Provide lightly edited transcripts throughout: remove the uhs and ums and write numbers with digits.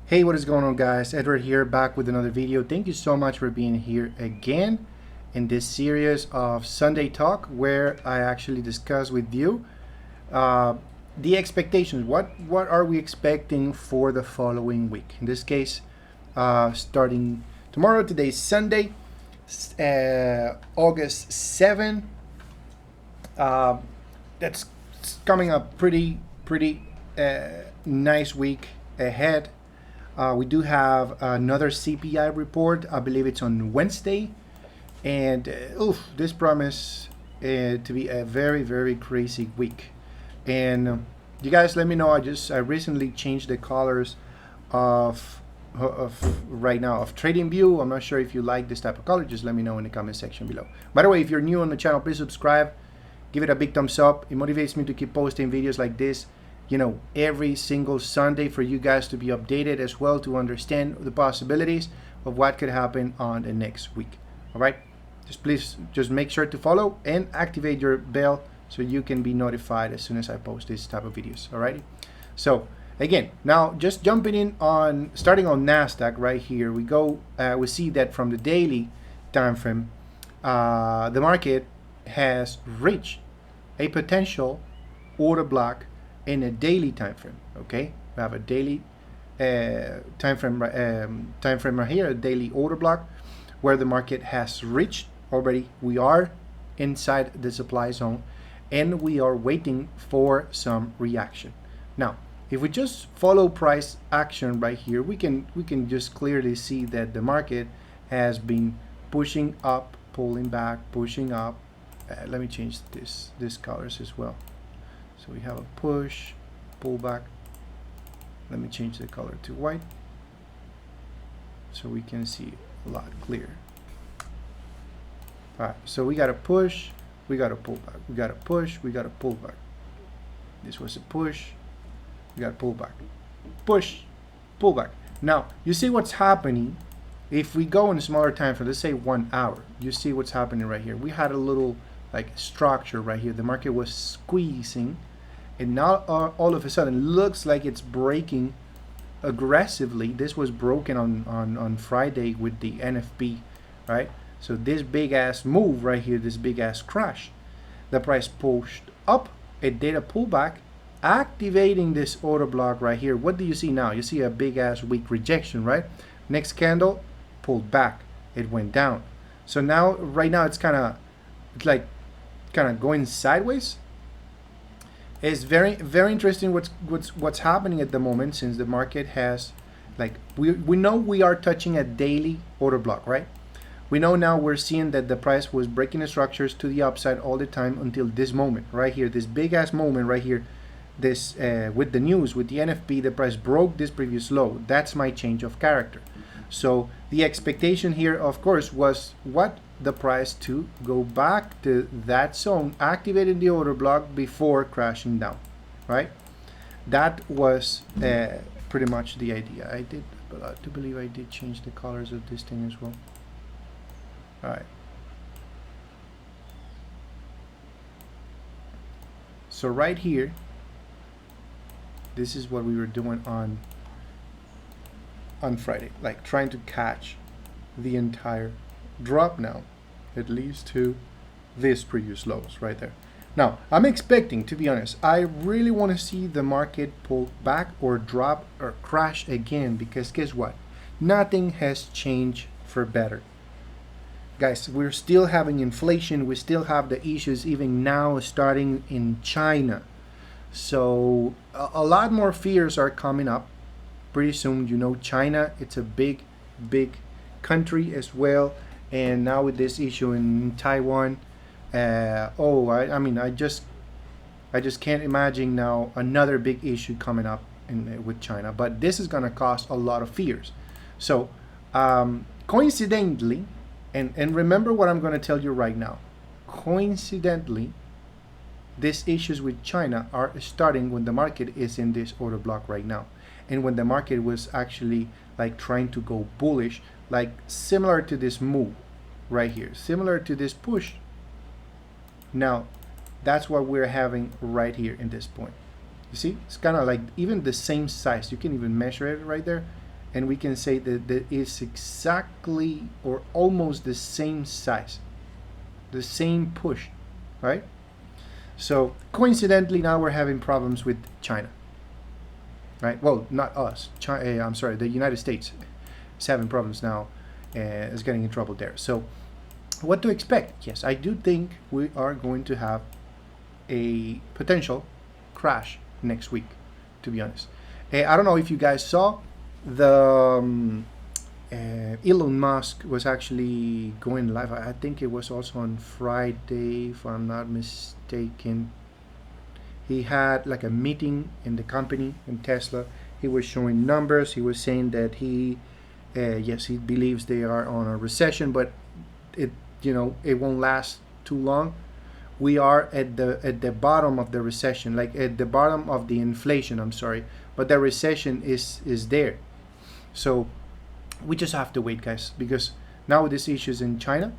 Hey, what is going on, guys? Edward here, back with another video. Thank you so much for being here again in this series of Sunday Talk, where I actually discuss with you the expectations. What are we expecting for the following week? In this case, starting tomorrow. Today's Sunday, August 7. That's coming up pretty nice week ahead. We do have another CPI report. I believe it's on Wednesday, and this promise to be a very crazy week. And you guys, let me know. I recently changed the colors of right now of TradingView. I'm not sure if you like this type of color. Just let me know in the comment section below. By the way, if you're new on the channel, please subscribe. Give it a big thumbs up. It motivates me to keep posting videos like this, every single Sunday, for you guys to be updated as well, to understand the possibilities of what could happen on the next week. All right, please make sure to follow and activate your bell so you can be notified as soon as I post this type of videos. All right, so again, now just jumping in on starting on Nasdaq right here, we see that from the daily time frame, the market has reached a potential order block in a daily time frame. Okay, we have a daily time frame right here, a daily order block, where the market has reached already. We are inside the supply zone, and we are waiting for some reaction. Now, if we just follow price action right here, we can just clearly see that the market has been pushing up, pulling back, pushing up. Let me change this colors as well. So we have a push, pull back. Let me change the color to white so we can see a lot clearer. All right, so we got a push, we got a pull back, we got a push, we got a pull back. This was a push, we got a pull back, push, pull back. Now you see what's happening. If we go in a smaller time frame, let's say 1 hour, you see what's happening right here. We had a little structure right here. The market was squeezing, and now all of a sudden looks like it's breaking aggressively. This was broken on Friday with the NFP, right? So this big ass move right here, this big ass crash, the price pushed up, it did a pullback, activating this order block right here. What do you see now? You see a big ass weak rejection, right? Next candle, pulled back, it went down. So now right now it's kind of going sideways. It's very interesting what's happening at the moment, since the market has we know we are touching a daily order block, right? We know now, we're seeing that the price was breaking the structures to the upside all the time until this moment right here, this big ass moment right here. This with the news, with the NFP, the price broke this previous low. That's my change of character. So the expectation here, of course, was the price to go back to that zone, activating the order block before crashing down, right? That was pretty much the idea. I do believe I did change the colors of this thing as well. All right. So right here, this is what we were doing on Friday, trying to catch the entire drop now, at least to this previous lows right there. Now I'm expecting, to be honest, I really want to see the market pull back or drop or crash again, because guess what? Nothing has changed for better, guys. We're still having inflation. We still have the issues even now starting in China. So a lot more fears are coming up pretty soon. China, it's a big country as well, and now with this issue in Taiwan, I just can't imagine now another big issue coming up with China. But this is going to cause a lot of fears. So coincidentally, and remember what I'm going to tell you right now, coincidentally, these issues with China are starting when the market is in this order block right now, and when the market was actually trying to go bullish, similar to this move right here, similar to this push. Now that's what we're having right here in this point. You see, it's kind of even the same size. You can even measure it right there. and we can say that that is exactly or almost the same size, the same push, right? So coincidentally, now we're having problems with China, right? Well, not us. China, I'm sorry, the United States is having problems now, is getting in trouble there. So what to expect? Yes, I do think we are going to have a potential crash next week, to be honest. I don't know if you guys saw the Elon Musk was actually going live. I think it was also on Friday, if I'm not mistaken. He had like a meeting in the company in Tesla. He was showing numbers. He was saying that yes, he believes they are on a recession, but it it won't last too long. We are at the bottom of the recession, like at the bottom of the inflation. I'm sorry, but the recession is there. So we just have to wait, guys, because now with these issues in China,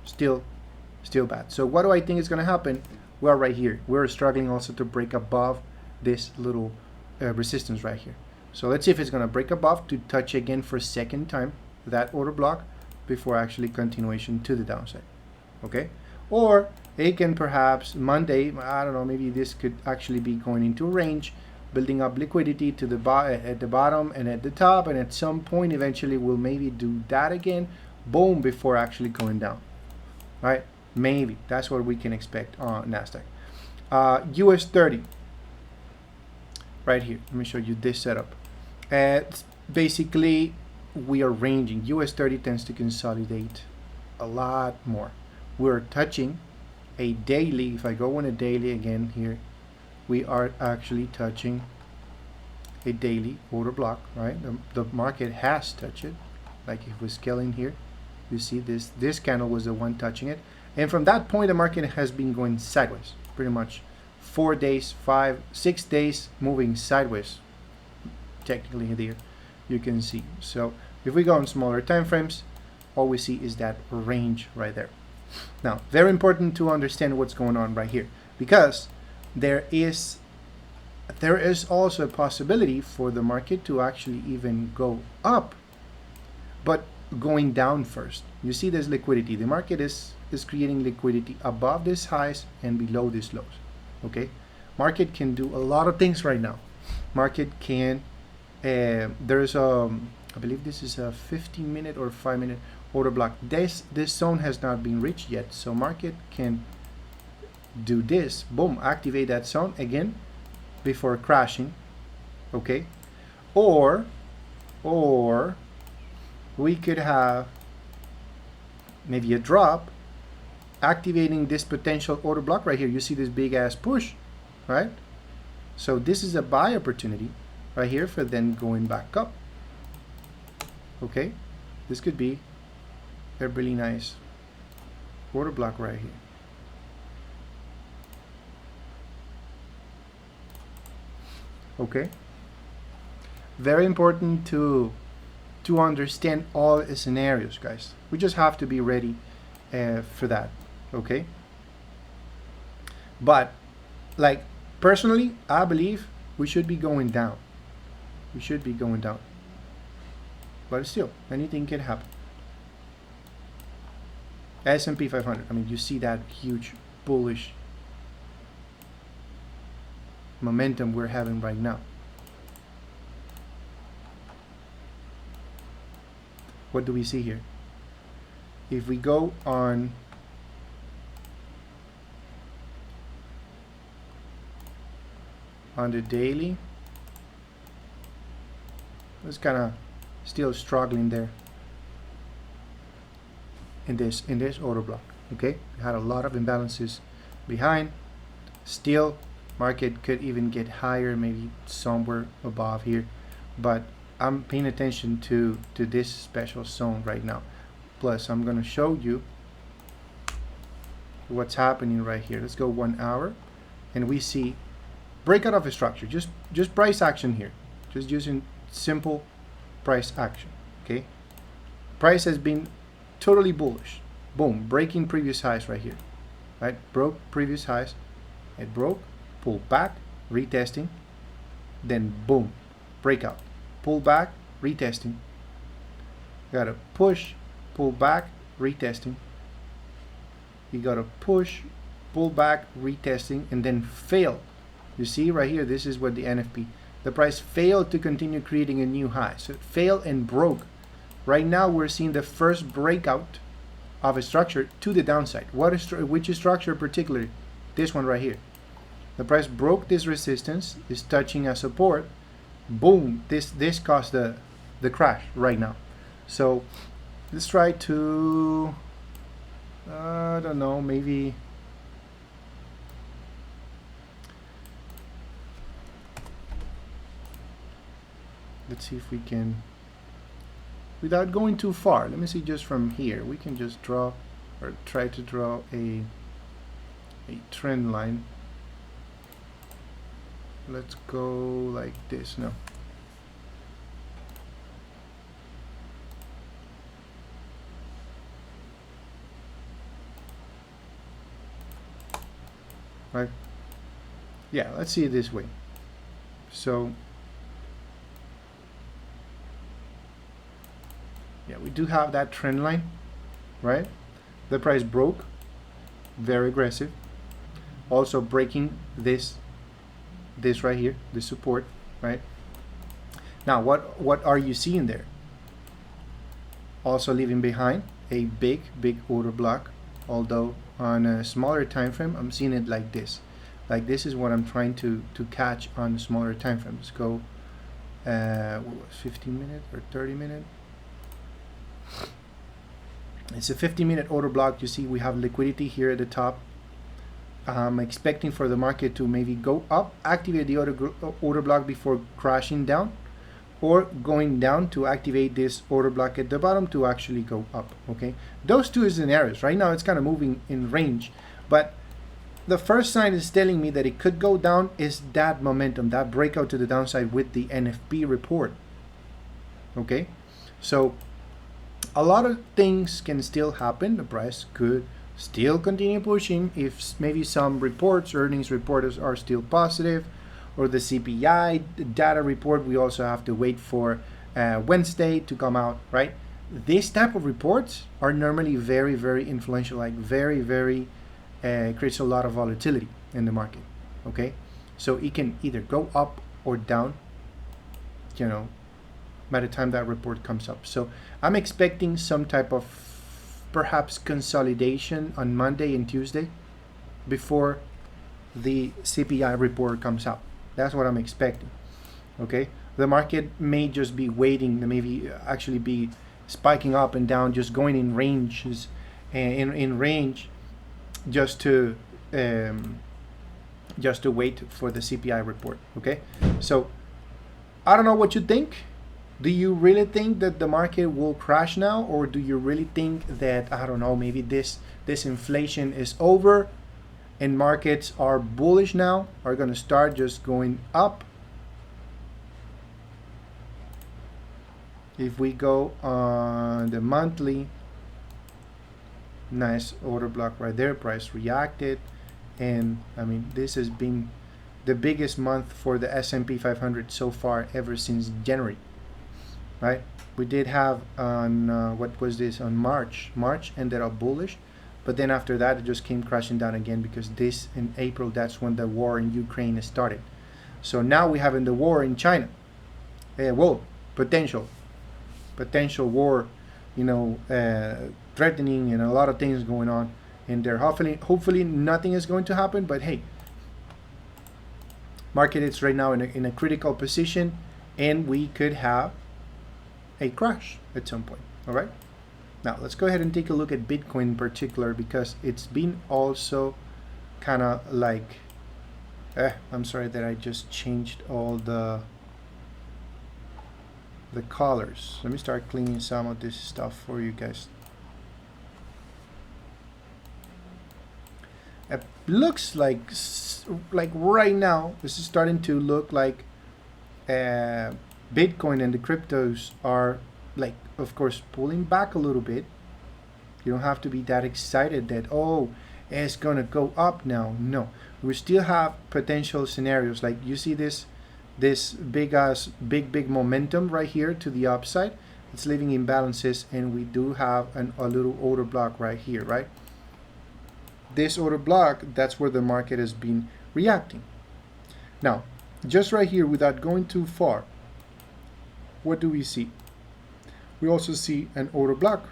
still bad. So what do I think is going to happen? Well, right here, we're struggling also to break above this little resistance right here. So let's see if it's going to break above to touch again for a second time that order block before actually continuation to the downside. Okay, or it can perhaps Monday, I don't know, maybe this could actually be going into range, building up liquidity to the at the bottom and at the top, and at some point eventually we'll maybe do that again, boom, before actually going down, right? Maybe that's what we can expect on Nasdaq. US 30 right here, let me show you this setup. Basically we are ranging. US 30 tends to consolidate a lot more. We're touching a daily. If I go on a daily again here, we are actually touching a daily order block, right? The market has touched it. Like if we scale in here, you see this candle was the one touching it, and from that point the market has been going sideways pretty much 4 days, 5, 6 days moving sideways technically here, you can see. So if we go on smaller time frames, all we see is that range right there. Now, very important to understand what's going on right here, because there is also a possibility for the market to actually even go up, but going down first. You see there's liquidity. The market is creating liquidity above these highs and below these lows. Okay, market can do a lot of things right now. Market can there's I believe this is a 15-minute or 5-minute order block. This zone has not been reached yet, so market can do this, boom, activate that zone again before crashing. Okay, or we could have maybe a drop, activating this potential order block right here. You see this big ass push, right? So this is a buy opportunity right here for then going back up. Okay, this could be a really nice order block right here. Okay, very important to understand all scenarios, guys. We just have to be ready for that. Okay, but like personally, I believe we should be going down. We should be going down, but still anything can happen. S&P 500, I mean, you see that huge bullish momentum we're having right now. What do we see here? If we go on the daily, it's kind of still struggling there in this order block. Okay, we had a lot of imbalances behind. Still, market could even get higher, maybe somewhere above here, but I'm paying attention to this special zone right now. Plus, I'm going to show you what's happening right here. Let's go 1 hour, and we see breakout of a structure. Just price action here. Just using simple price action. Okay, price has been totally bullish. Boom, breaking previous highs right here. Right, broke previous highs. It broke, pulled back, retesting, then boom, breakout, pull back, retesting. Got to push, pull back, retesting. You got to push, pull back, retesting, and then fail. You see right here, this is what the NFP. The price failed to continue creating a new high. So it failed and broke. Right now we're seeing the first breakout of a structure to the downside. Which structure particularly? This one right here. The price broke this resistance, is touching a support. Boom, this caused the crash right now. So let's try to, I don't know, maybe let's see if we can, without going too far, let me see, just from here we can just draw or try to draw a trend line. Let's go like this. No, right? Yeah, let's see it this way. So yeah, we do have that trend line, right? The price broke, very aggressive, also breaking this right here, the support, right? Now what are you seeing there? Also leaving behind a big order block, although on a smaller time frame I'm seeing it like this. Like this is what I'm trying to catch on a smaller time frame. Let's go 15 minute or 30 minute. It's a 50-minute order block. You see we have liquidity here at the top. I'm expecting for the market to maybe go up, activate the order block before crashing down, or going down to activate this order block at the bottom to actually go up. Okay, those two scenarios. Right now it's kind of moving in range, but the first sign is telling me that it could go down is that momentum, that breakout to the downside with the NFP report. Okay, so a lot of things can still happen. The price could still continue pushing if maybe some reports, earnings reports are still positive, or the CPI data report. We also have to wait for Wednesday to come out, right? This type of reports are normally very influential, like very creates a lot of volatility in the market. Okay, so it can either go up or down, you know, by the time that report comes up. So I'm expecting some type of perhaps consolidation on Monday and Tuesday before the CPI report comes out. That's what I'm expecting. Okay, the market may just be waiting, maybe actually be spiking up and down, just going in ranges, in range, just to wait for the CPI report. Okay, so I don't know what you think. Do you really think that the market will crash now, or do you really think that, I don't know, maybe this inflation is over and markets are bullish now, are going to start just going up? If we go on the monthly, nice order block right there, price reacted, and I mean this has been the biggest month for the S&P 500 so far ever since January. Right, we did have on what was this, on March ended up bullish, but then after that it just came crashing down again, because this in April, that's when the war in Ukraine started. So now we have in the war in China, well, potential war, you know, threatening, and a lot of things going on in there. Hopefully nothing is going to happen, but hey, market is right now in a critical position, and we could have a crash at some point. All right, now let's go ahead and take a look at Bitcoin in particular, because it's been also kind of like I'm sorry that I just changed all the colors. Let me start cleaning some of this stuff for you guys. It looks like right now this is starting to look like Bitcoin and the cryptos are, like, of course, pulling back a little bit. You don't have to be that excited that, oh, it's gonna go up now. No, we still have potential scenarios. Like you see this this big momentum right here to the upside. It's leaving imbalances, and we do have a little order block right here, right? This order block, that's where the market has been reacting. Now, just right here, without going too far, what do we see? We also see an order block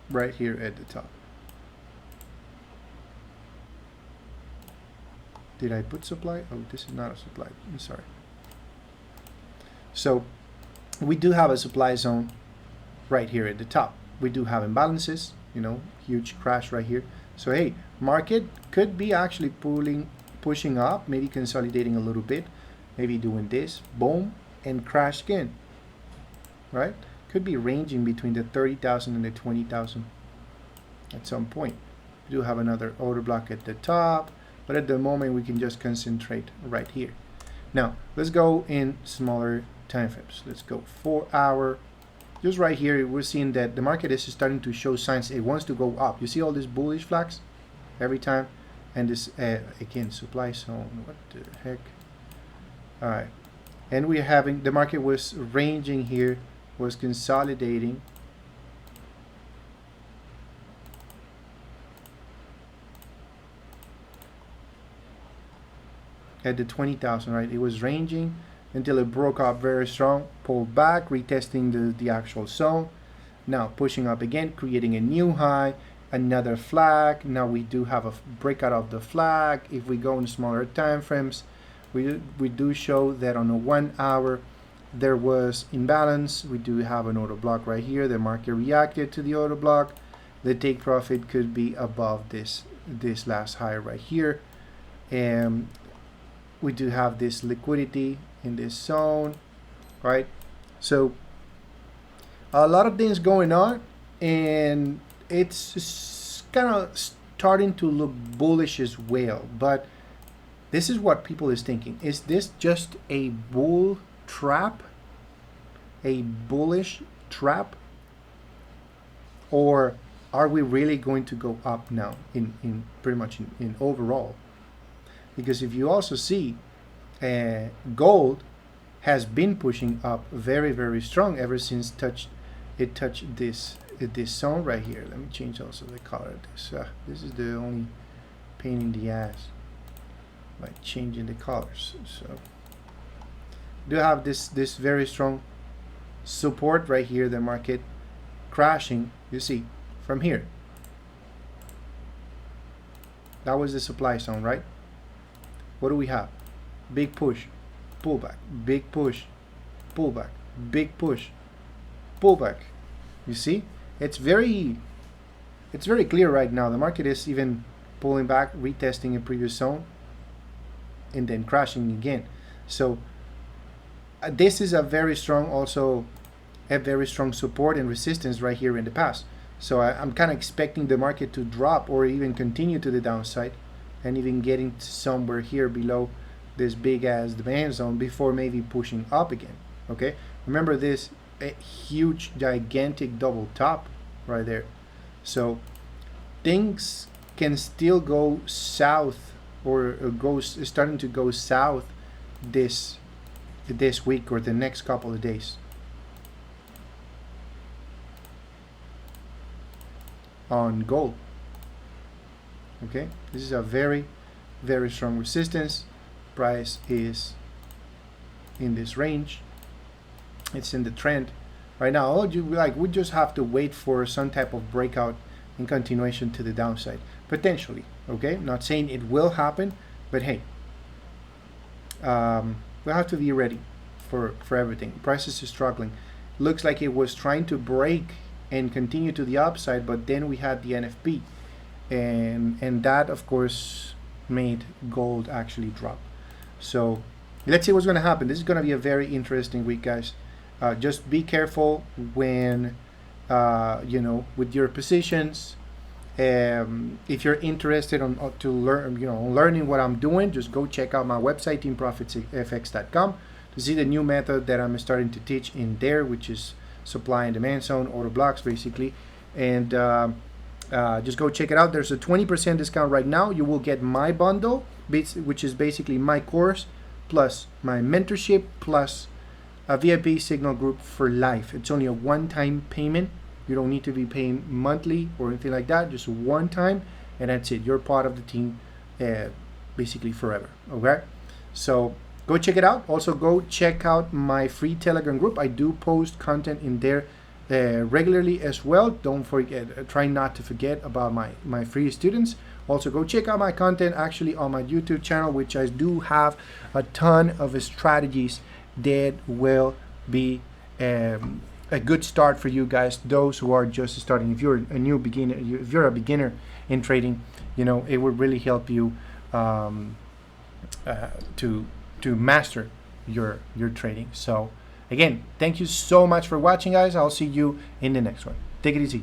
right here at the top. Did I put supply? Oh, this is not a supply. I'm sorry. So we do have a supply zone right here at the top. We do have imbalances, huge crash right here. So hey, market could be actually pushing up, maybe consolidating a little bit, maybe doing this, boom, and crash again, right? Could be ranging between the 30,000 and the 20,000 at some point. We do have another order block at the top, but at the moment we can just concentrate right here. Now let's go in smaller time frames. Let's go 4 hour. Just right here, we're seeing that the market is starting to show signs it wants to go up. You see all these bullish flags every time, and this again, supply zone. What the heck? All right, and we're having the market was ranging here, was consolidating. At the 20,000, right? It was ranging until it broke up very strong, pulled back, retesting the actual zone. Now pushing up again, creating a new high, another flag. Now we do have a breakout of the flag. If we go in smaller time frames, we do show that on a 1 hour there was imbalance. We do have an order block right here. The market reacted to the order block. The take profit could be above this last high right here, and we do have this liquidity in this zone, right? So a lot of things going on, and it's kind of starting to look bullish as well. But this is what people is thinking. Is this just a bull trap, a bullish trap, or are we really going to go up now in pretty much in overall? Because if you also see, gold has been pushing up very, very strong ever since it touched this zone right here. Let me change also the color of this. This is the only pain in the ass, like changing the colors. So do have this very strong support right here. The market crashing, you see, from here. That was the supply zone, right? What do we have? Big push, pullback, big push, pullback, big push, pullback. You see, it's very clear right now. The market is even pulling back, retesting a previous zone, and then crashing again. So this is a very strong support and resistance right here in the past. So I'm kind of expecting the market to drop or even continue to the downside, and even getting somewhere here below this big ass demand zone before maybe pushing up again. Okay, remember this huge gigantic double top right there. So things can still go south, or starting to go south this week or the next couple of days. On gold. Okay, this is a very, very strong resistance. Price is in this range. It's in the trend right now. We just have to wait for some type of breakout and continuation to the downside, potentially. Okay, not saying it will happen, but hey, we have to be ready for everything. Prices is struggling. Looks like it was trying to break and continue to the upside, but then we had the NFP. And that, of course, made gold actually drop. So let's see what's going to happen. This is going to be a very interesting week, guys. Just be careful when, with your positions. If you're interested to learn, learning what I'm doing, just go check out my website, teamprofitsenglish.com, to see the new method that I'm starting to teach in there, which is supply and demand zone, order blocks, basically. And just go check it out. There's a 20% discount right now. You will get my bundle, which is basically my course plus my mentorship plus a VIP signal group for life. It's only a one-time payment. You don't need to be paying monthly or anything like that. Just one time, and that's it. You're part of the team, basically forever. Okay, so go check it out. Also, go check out my free Telegram group. I do post content in there regularly as well. Don't forget. Try not to forget about my free students. Also, go check out my content actually on my YouTube channel, which I do have a ton of strategies that will be a good start for you guys, those who are just starting. If you're a new beginner, if you're a beginner in trading, you know, it would really help you to master your trading. So again, thank you so much for watching, guys. I'll see you in the next one. Take it easy.